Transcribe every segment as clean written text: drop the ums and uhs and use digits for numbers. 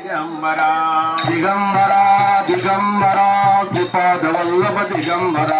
Digambara Digambara Digambara Sripada Vallabha Digambara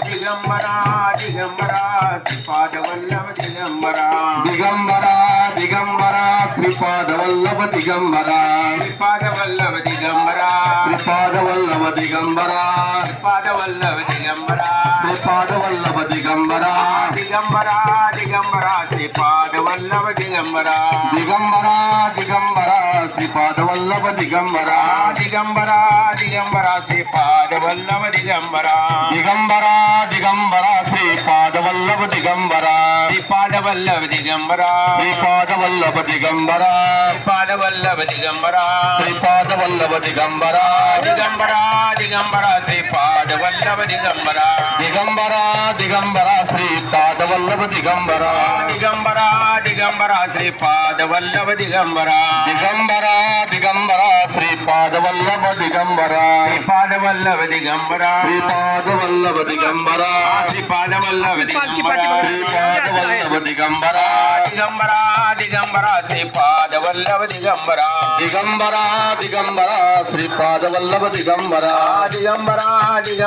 Digambara Digambara Sripada Vallabha Digambara Digambara Digambara Sripada Vallabha Digambara Sripada Vallabha Digambara Sripada Vallabha Digambara Sripada Vallabha Digambara Sripada Vallabha Digambara Digambara Digambara Sripada Vallabha Digambara Digambara Digambara Sripada Vallabha Digambara Digambara Digambara Sripada Vallabha Digambara Digambara Digambara Sripada Vallabha Digambara Sripada Vallabha Digambara Sripada Vallabha Digambara Sripada Vallabha Digambara Sripada Vallabha Digambara Digambara Digambara Sripada Vallabha Digambara Digambara Digambara Sripada Vallabha Digambara Digambara Digambara Sripada Vallabha Digambara Digambara Digambara Sripada Vallabha Digambara Sripada Vallabha Digambara Sripada Vallabha Digambara Sripada Vallabha Digambara Sripada Vallabha Digambara Digambara Digambara Sripada Vallabha Digambara Digambara Digambara Sripada Vallabha Digambara Digambara Digambara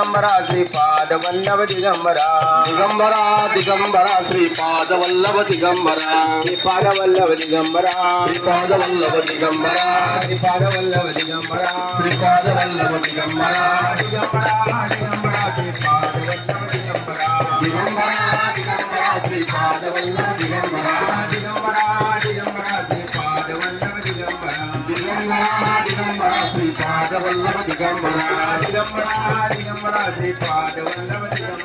Sripada Vallabha Digambara Digambara Digambara Sripada Vallabha Digambara Sripada Vallabha Digambara Sripada Vallabha Digambara Sripada Vallabha Digambara Sripada Vallabha Digambara Digambara Digambara Sripada Vallabha Digambara Digambara Digambara Sripada Vallabha Digambara Digambara Digambara Sripada Vallabha Digambara Digambara Digambara Sripada Vallabha Digambara Digambara Digambara Sripada Vallabha Digambara